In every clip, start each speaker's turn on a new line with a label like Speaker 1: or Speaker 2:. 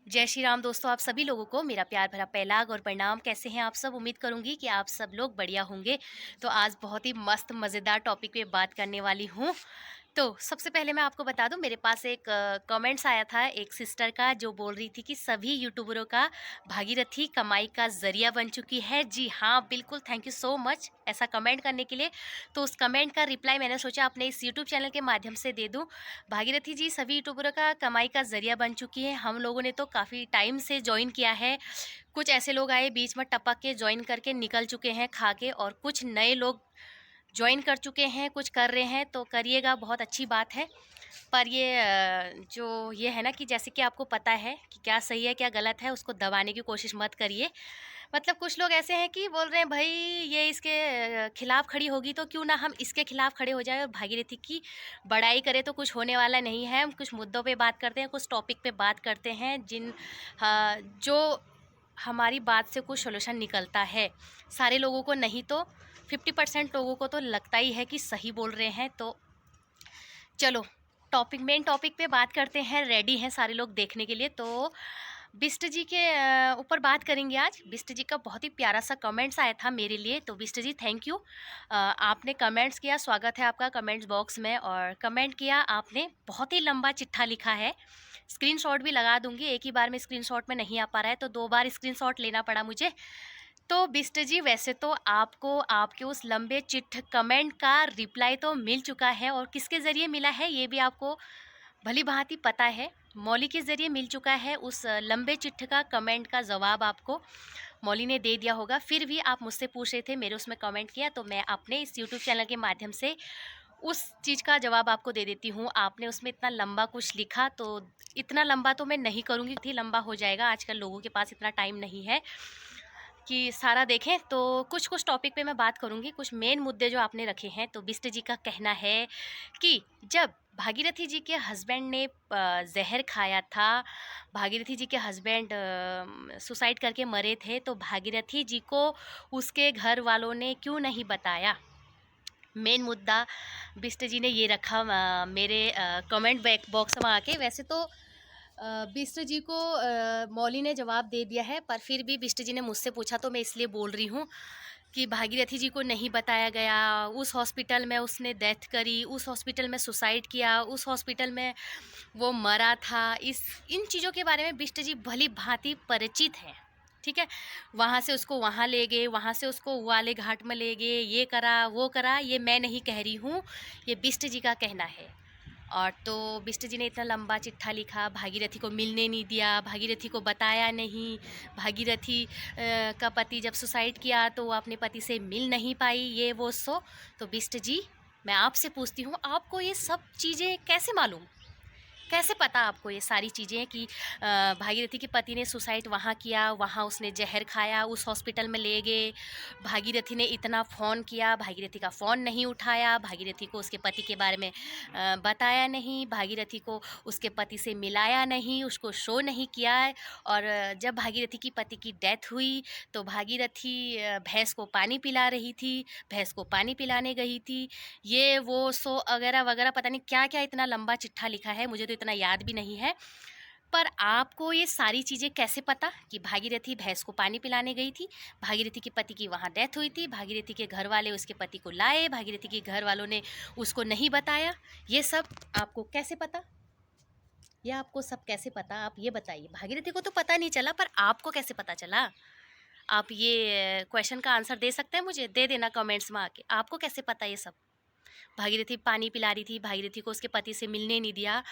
Speaker 1: जय श्री राम दोस्तों, आप सभी लोगों को मेरा प्यार भरा पहलाग और प्रणाम। कैसे हैं आप सब? उम्मीद करूंगी कि आप सब लोग बढ़िया होंगे। तो आज बहुत ही मस्त मज़ेदार टॉपिक पे बात करने वाली हूँ। तो सबसे पहले मैं आपको बता दूं, मेरे पास एक कमेंट्स आया था एक सिस्टर का, जो बोल रही थी कि सभी यूट्यूबरों का भागीरथी कमाई का ज़रिया बन चुकी है। जी हाँ, बिल्कुल, थैंक यू सो मच ऐसा कमेंट करने के लिए। तो उस कमेंट का रिप्लाई मैंने सोचा अपने इस यूट्यूब चैनल के माध्यम से दे दूं। भागीरथी जी सभी यूट्यूबरों का कमाई का ज़रिया बन चुकी है। हम लोगों ने तो काफ़ी टाइम से ज्वाइन किया है। कुछ ऐसे लोग आए बीच में टपक के ज्वाइन करके निकल चुके हैं खा के, और कुछ नए लोग ज्वाइन कर चुके हैं, कुछ कर रहे हैं। तो करिएगा, बहुत अच्छी बात है। पर ये जो ये है ना कि जैसे कि आपको पता है कि क्या सही है क्या गलत है, उसको दबाने की कोशिश मत करिए। मतलब कुछ लोग ऐसे हैं कि बोल रहे हैं भाई ये इसके खिलाफ खड़ी होगी तो क्यों ना हम इसके खिलाफ खड़े हो जाए और भागीरथी की बड़ाई करें। तो कुछ होने वाला नहीं है। हम कुछ मुद्दों पे बात करते हैं, कुछ टॉपिक पे बात करते हैं जो हमारी बात से कुछ सोल्यूशन निकलता है। सारे लोगों को नहीं तो 50% लोगों को तो लगता ही है कि सही बोल रहे हैं। तो चलो मेन टॉपिक पे बात करते हैं। रेडी हैं सारे लोग देखने के लिए? तो बिष्ट जी के ऊपर बात करेंगे आज। बिष्ट जी का बहुत ही प्यारा सा कमेंट्स आया था मेरे लिए। तो बिष्ट जी थैंक यू, आपने कमेंट्स किया। स्वागत है आपका कमेंट्स बॉक्स में। और कमेंट किया आपने, बहुत ही लंबा चिट्ठा लिखा है। स्क्रीनशॉट भी लगा दूंगी, एक ही बार में स्क्रीनशॉट में नहीं आ पा रहा है तो 2 बार स्क्रीनशॉट लेना पड़ा मुझे। तो बिष्ट जी, वैसे तो आपको आपके उस लंबे चिट्ठ कमेंट का रिप्लाई तो मिल चुका है, और किसके ज़रिए मिला है ये भी आपको भली भांति पता है। मौली के ज़रिए मिल चुका है। उस लंबे चिट्ठ का कमेंट का जवाब आपको मौली ने दे दिया होगा। फिर भी आप मुझसे पूछ रहे थे, मेरे उसमें कमेंट किया, तो मैं अपने इस यूट्यूब चैनल के माध्यम से उस चीज़ का जवाब आपको दे देती हूँ। आपने उसमें इतना लंबा कुछ लिखा, तो इतना लंबा तो मैं नहीं करूँगी, इतनी लंबा हो जाएगा। आजकल लोगों के पास इतना टाइम नहीं है कि सारा देखें। तो कुछ कुछ टॉपिक पे मैं बात करूँगी, कुछ मेन मुद्दे जो आपने रखे हैं। तो बिष्ट जी का कहना है कि जब भागीरथी जी के हस्बैंड ने जहर खाया था, भागीरथी जी के हस्बैंड सुसाइड करके मरे थे, तो भागीरथी जी को उसके घर वालों ने क्यों नहीं बताया। मेन मुद्दा बिष्ट जी ने ये रखा मेरे कमेंट बैक बॉक्स में आके। वैसे तो बिष्ट जी को मौली ने जवाब दे दिया है, पर फिर भी बिष्ट जी ने मुझसे पूछा तो मैं इसलिए बोल रही हूँ कि भागीरथी जी को नहीं बताया गया। उस हॉस्पिटल में उसने डेथ करी, उस हॉस्पिटल में सुसाइड किया, उस हॉस्पिटल में वो मरा था। इस इन चीज़ों के बारे में बिष्ट जी भली भांति परिचित हैं। ठीक है, वहाँ से उसको वहाँ ले गए, वहाँ से उसको वो वाले घाट में ले गए, ये करा वो करा, ये मैं नहीं कह रही हूँ, ये बिष्ट जी का कहना है। और तो बिष्ट जी ने इतना लंबा चिट्ठा लिखा, भागीरथी को मिलने नहीं दिया, भागीरथी को बताया नहीं। भागीरथी का पति जब सुसाइड किया तो वो अपने पति से मिल नहीं पाई, ये वो सो। तो बिष्ट जी, मैं आपसे पूछती हूँ, आपको ये सब चीज़ें कैसे मालूम, कैसे पता आपको ये सारी चीज़ें कि भागीरथी के पति ने सुसाइड वहाँ किया, वहाँ उसने जहर खाया, उस हॉस्पिटल में ले गए। भागीरथी ने इतना फ़ोन किया, भागीरथी का फ़ोन नहीं उठाया, भागीरथी को उसके पति के बारे में बताया नहीं, भागीरथी को उसके पति से मिलाया नहीं, उसको शो नहीं किया है। और जब भागीरथी की पति की डेथ हुई तो भागीरथी भैंस को पानी पिला रही थी, भैंस को पानी पिलाने गई थी, ये वो सो वगैरह वगैरह, पता नहीं क्या क्या इतना लंबा चिट्ठा लिखा है, मुझे तो इतना याद भी नहीं है। पर आपको ये सारी चीज़ें कैसे पता कि भागीरथी भैंस को पानी पिलाने गई थी, भागीरथी के पति की वहाँ डेथ हुई थी, भागीरथी के घर वाले उसके पति को लाए, भागीरथी के घर वालों ने उसको नहीं बताया, ये सब आपको कैसे पता? ये आपको सब कैसे पता, आप ये बताइए। भागीरथी को तो पता नहीं चला, पर आपको कैसे पता चला? आप ये क्वेश्चन का आंसर दे सकते हैं मुझे? दे देना कमेंट्स में आके, आपको कैसे पता ये सब? भागीरथी पानी पिला रही थी, भागीरथी को उसके पति से मिलने नहीं दिया।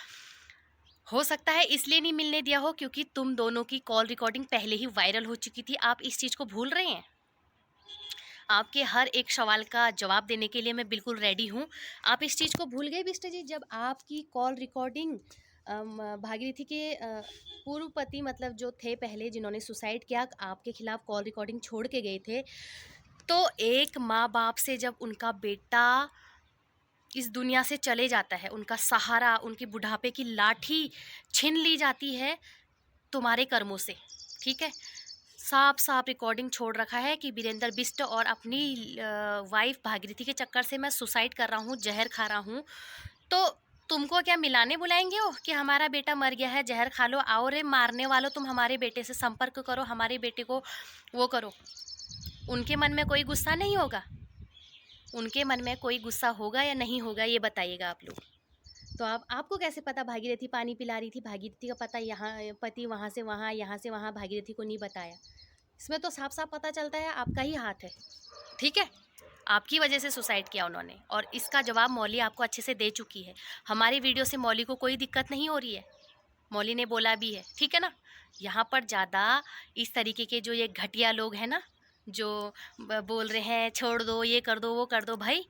Speaker 1: हो सकता है इसलिए नहीं मिलने दिया हो क्योंकि तुम दोनों की कॉल रिकॉर्डिंग पहले ही वायरल हो चुकी थी। आप इस चीज़ को भूल रहे हैं? आपके हर एक सवाल का जवाब देने के लिए मैं बिल्कुल रेडी हूँ। आप इस चीज़ को भूल गए बिष्ट जी, जब आपकी कॉल रिकॉर्डिंग भागीरथी के पूर्व पति, मतलब जो थे पहले जिन्होंने सुसाइड किया, आपके खिलाफ कॉल रिकॉर्डिंग छोड़ के गए थे। तो एक माँ बाप से जब उनका बेटा इस दुनिया से चले जाता है, उनका सहारा, उनकी बुढ़ापे की लाठी छीन ली जाती है तुम्हारे कर्मों से। ठीक है, साफ साफ रिकॉर्डिंग छोड़ रखा है कि वीरेंद्र बिष्ट और अपनी वाइफ भागीरथी के चक्कर से मैं सुसाइड कर रहा हूँ, जहर खा रहा हूँ। तो तुमको क्या मिलाने बुलाएंगे हो कि हमारा बेटा मर गया है, जहर खा लो, आओ रे मारने वालों, तुम हमारे बेटे से संपर्क करो, हमारे बेटे को वो करो। उनके मन में कोई गुस्सा नहीं होगा? उनके मन में कोई गुस्सा होगा या नहीं होगा, ये बताइएगा आप लोग। तो आपको कैसे पता भागीरथी पानी पिला रही थी? भागीरथी का पता यहाँ, पति वहाँ से वहाँ, यहाँ से वहाँ, भागीरथी को नहीं बताया। इसमें तो साफ साफ पता चलता है आपका ही हाथ है। ठीक है, आपकी वजह से सुसाइड किया उन्होंने, और इसका जवाब मौली आपको अच्छे से दे चुकी है। हमारी वीडियो से मौली को कोई दिक्कत नहीं हो रही है, मौली ने बोला भी है, ठीक है ना। यहाँ पर ज़्यादा इस तरीके के जो ये घटिया लोग हैं ना, जो बोल रहे हैं छोड़ दो, ये कर दो, वो कर दो, भाई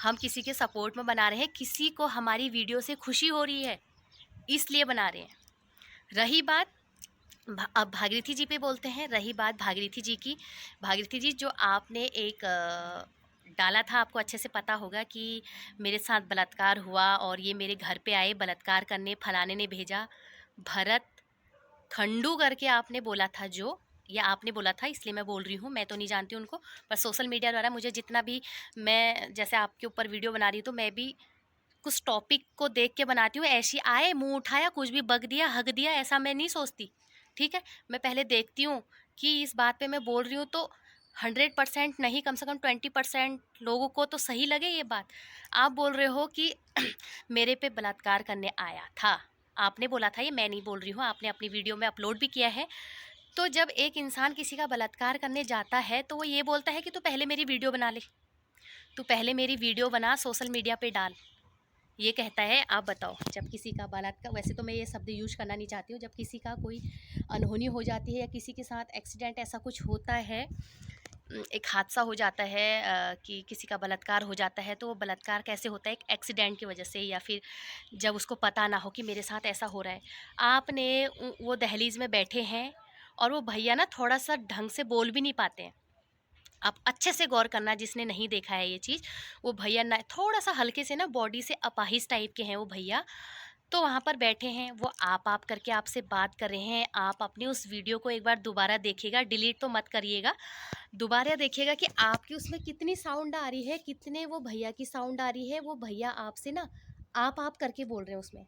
Speaker 1: हम किसी के सपोर्ट में बना रहे हैं, किसी को हमारी वीडियो से खुशी हो रही है इसलिए बना रहे हैं। रही बात अब भागीरथी जी पे बोलते हैं, रही बात भागीरथी जी की। भागीरथी जी, जो आपने एक डाला था, आपको अच्छे से पता होगा कि मेरे साथ बलात्कार हुआ और ये मेरे घर पे आए बलात्कार करने, फलाने ने भेजा, भरत खंडू करके आपने बोला था, जो या आपने बोला था, इसलिए मैं बोल रही हूँ, मैं तो नहीं जानती उनको, पर सोशल मीडिया द्वारा मुझे जितना भी, मैं जैसे आपके ऊपर वीडियो बना रही हूँ तो मैं भी कुछ टॉपिक को देख के बनाती हूँ, ऐसी आए मुंह उठाया कुछ भी बक दिया, हक दिया, ऐसा मैं नहीं सोचती। ठीक है, मैं पहले देखती हूँ कि इस बात पे मैं बोल रही हूँ तो 100% नहीं, कम से कम 20% लोगों को तो सही लगे ये बात। आप बोल रहे हो कि मेरे पे बलात्कार करने आया था, आपने बोला था, ये मैं नहीं बोल रही हूँ, आपने अपनी वीडियो में अपलोड भी किया है। तो जब एक इंसान किसी का बलात्कार करने जाता है तो वो ये बोलता है कि तू पहले मेरी वीडियो बना ले, तू पहले मेरी वीडियो बना, सोशल मीडिया पे डाल, ये कहता है। आप बताओ, जब किसी का बलात्कार, वैसे तो मैं ये शब्द यूज करना नहीं चाहती हूँ, जब किसी का कोई अनहोनी हो जाती है या किसी के साथ एक्सीडेंट ऐसा कुछ होता है, एक हादसा हो जाता है, कि किसी का बलात्कार हो जाता है, तो वो बलात्कार कैसे होता है? एक एक्सीडेंट की वजह से, या फिर जब उसको पता ना हो कि मेरे साथ ऐसा हो रहा है। आपने वो दहलीज में बैठे हैं और वो भैया ना थोड़ा सा ढंग से बोल भी नहीं पाते हैं। आप अच्छे से गौर करना, जिसने नहीं देखा है ये चीज़, वो भैया ना थोड़ा सा हल्के से ना बॉडी से अपाहिज टाइप के हैं वो भैया। तो वहाँ पर बैठे हैं, वो आप करके आपसे बात कर रहे हैं। आप अपनी उस वीडियो को एक बार दोबारा देखिएगा, डिलीट तो मत करिएगा, दोबारा देखिएगा कि आपकी उसमें कितनी साउंड आ रही है, कितने वो भैया की साउंड आ रही है। वो भैया आपसे ना आप करके बोल रहे हैं, उसमें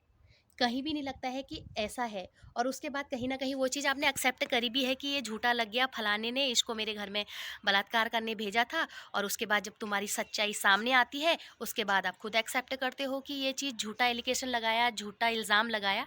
Speaker 1: कहीं भी नहीं लगता है कि ऐसा है। और उसके बाद कहीं ना कहीं वो चीज़ आपने एक्सेप्ट करी भी है कि ये झूठा लग गया, फलाने ने इसको मेरे घर में बलात्कार करने भेजा था। और उसके बाद जब तुम्हारी सच्चाई सामने आती है, उसके बाद आप खुद एक्सेप्ट करते हो कि ये चीज़ झूठा एलिगेशन लगाया, झूठा इल्ज़ाम लगाया।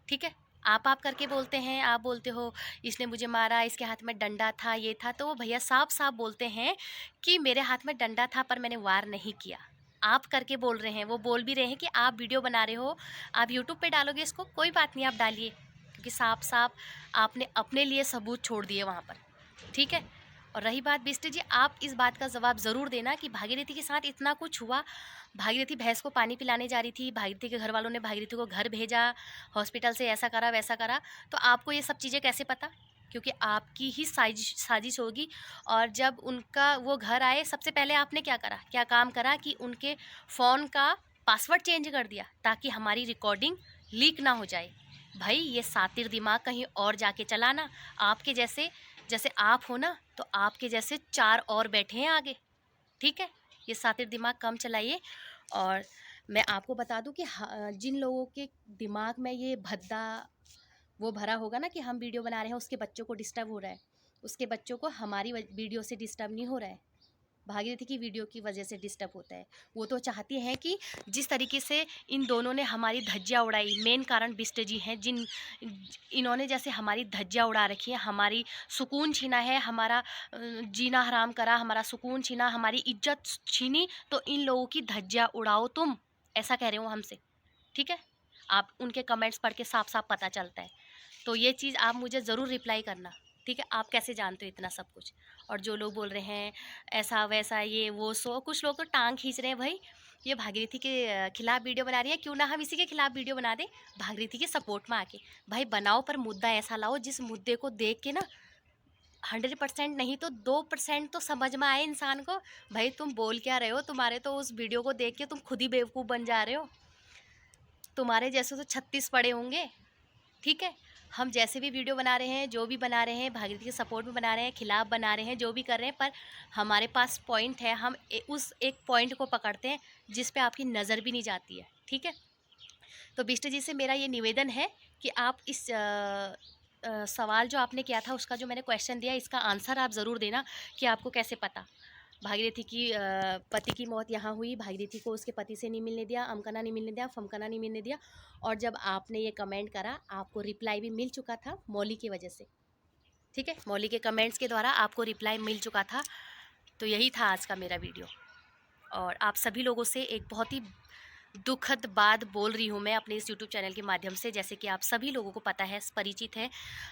Speaker 1: ठीक है, आप करके बोलते हैं, आप बोलते हो इसने मुझे मारा, इसके हाथ में डंडा था, ये था। तो वो भैया साफ साफ बोलते हैं कि मेरे हाथ में डंडा था पर मैंने वार नहीं किया। आप करके बोल रहे हैं, वो बोल भी रहे हैं कि आप वीडियो बना रहे हो, आप यूट्यूब पे डालोगे इसको, कोई बात नहीं, आप डालिए, क्योंकि साफ साफ आपने अपने लिए सबूत छोड़ दिए वहाँ पर। ठीक है, और रही बात बिस्टी जी, आप इस बात का जवाब ज़रूर देना कि भागीरथी के साथ इतना कुछ हुआ। भागीरथी भैंस को पानी पिलाने जा रही थी, भागीरथी के घर वालों ने भागीरथी को घर भेजा, हॉस्पिटल से ऐसा करा वैसा करा, तो आपको ये सब चीज़ें कैसे पता? क्योंकि आपकी ही साजिश साजिश होगी। और जब उनका वो घर आए, सबसे पहले आपने क्या करा, क्या काम करा कि उनके फ़ोन का पासवर्ड चेंज कर दिया ताकि हमारी रिकॉर्डिंग लीक ना हो जाए। भाई ये सातिर दिमाग कहीं और जाके चलाना। आपके जैसे, जैसे आप हो ना, तो आपके जैसे 4 और बैठे हैं आगे। ठीक है, ये सातिर दिमाग कम चलाइए। और मैं आपको बता दूं कि जिन लोगों के दिमाग में ये भद्दा वो भरा होगा ना कि हम वीडियो बना रहे हैं, उसके बच्चों को डिस्टर्ब हो रहा है, उसके बच्चों को हमारी वीडियो से डिस्टर्ब नहीं हो रहा है, भागीरथी की वीडियो की वजह से डिस्टर्ब होता है। वो तो चाहती हैं कि जिस तरीके से इन दोनों ने हमारी धज्जियाँ उड़ाई, मेन कारण बिस्ट जी हैं, इन्होंने जैसे हमारी धज्जियाँ उड़ा रखी है, हमारी सुकून छीना है, हमारा जीना हराम करा, हमारा सुकून छीना, हमारी इज्जत छीनी, तो इन लोगों की धज्जियाँ उड़ाओ तुम, ऐसा कह रहे हो हमसे। ठीक है, आप उनके कमेंट्स पढ़ के साफ साफ पता चलता है। तो ये चीज़ आप मुझे ज़रूर रिप्लाई करना। ठीक है, आप कैसे जानते हो इतना सब कुछ? और जो लोग बोल रहे हैं ऐसा वैसा ये वो सो, कुछ लोग तो टांग खींच रहे हैं, भाई ये भागीरथी के खिलाफ वीडियो बना रही है, क्यों ना हम इसी के खिलाफ वीडियो बना दें, भागीरथी के सपोर्ट में आके। भाई बनाओ, पर मुद्दा ऐसा लाओ जिस मुद्दे को देख के ना 100% नहीं तो 2% तो समझ में आए इंसान को। भाई तुम बोल क्या रहे हो, तुम्हारे तो उस वीडियो को देख के तुम खुद ही बेवकूफ़ बन जा रहे हो, तुम्हारे जैसे तो 36 पड़े होंगे। ठीक है, हम जैसे भी वीडियो बना रहे हैं, जो भी बना रहे हैं, भागीरथी के सपोर्ट में बना रहे हैं, खिलाफ बना रहे हैं, जो भी कर रहे हैं, पर हमारे पास पॉइंट है, हम उस एक पॉइंट को पकड़ते हैं जिस पे आपकी नज़र भी नहीं जाती है। ठीक है, तो बिष्ट जी से मेरा ये निवेदन है कि आप इस सवाल जो आपने किया था, उसका जो मैंने क्वेश्चन दिया, इसका आंसर आप ज़रूर देना कि आपको कैसे पता। भागीरथी की पति की मौत यहाँ हुई, भागीरथी को उसके पति से नहीं मिलने दिया, अमकना नहीं मिलने दिया, फमकना नहीं मिलने दिया, और जब आपने ये कमेंट करा, आपको रिप्लाई भी मिल चुका था मौली की वजह से। ठीक है, मौली के कमेंट्स के द्वारा आपको रिप्लाई मिल चुका था। तो यही था आज का मेरा वीडियो, और आप सभी लोगों से एक बहुत ही दुखद बात बोल रही हूँ मैं अपने इस यूट्यूब चैनल के माध्यम से। जैसे कि आप सभी लोगों को पता है, परिचित है,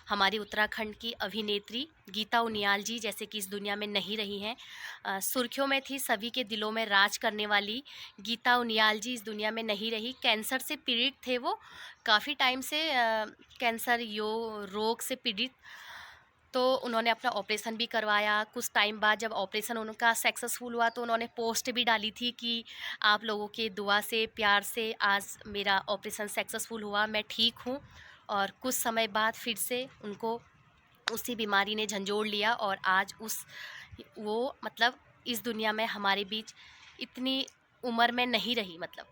Speaker 1: हमारी उत्तराखंड की अभिनेत्री गीता उनियाल जी जैसे कि इस दुनिया में नहीं रही हैं। सुर्खियों में थी, सभी के दिलों में राज करने वाली गीता उनियाल जी इस दुनिया में नहीं रही। कैंसर से पीड़ित थे वो, काफ़ी टाइम से कैंसर रोग से पीड़ित। तो उन्होंने अपना ऑपरेशन भी करवाया। कुछ टाइम बाद जब ऑपरेशन उनका सक्सेसफुल हुआ, तो उन्होंने पोस्ट भी डाली थी कि आप लोगों के दुआ से, प्यार से आज मेरा ऑपरेशन सक्सेसफुल हुआ, मैं ठीक हूँ। और कुछ समय बाद फिर से उनको उसी बीमारी ने झंझोड़ लिया, और आज वो मतलब इस दुनिया में हमारे बीच इतनी उम्र में नहीं रही। मतलब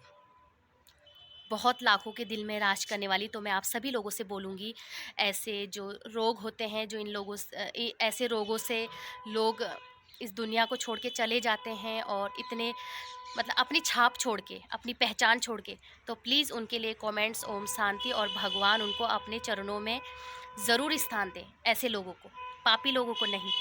Speaker 1: बहुत लाखों के दिल में राज करने वाली। तो मैं आप सभी लोगों से बोलूँगी, ऐसे जो रोग होते हैं, जो इन लोगों ऐसे रोगों से लोग इस दुनिया को छोड़ के चले जाते हैं, और इतने मतलब अपनी छाप छोड़ के, अपनी पहचान छोड़ के, तो प्लीज़ उनके लिए कमेंट्स ओम शांति, और भगवान उनको अपने चरणों में ज़रूर स्थान दें। ऐसे लोगों को, पापी लोगों को नहीं।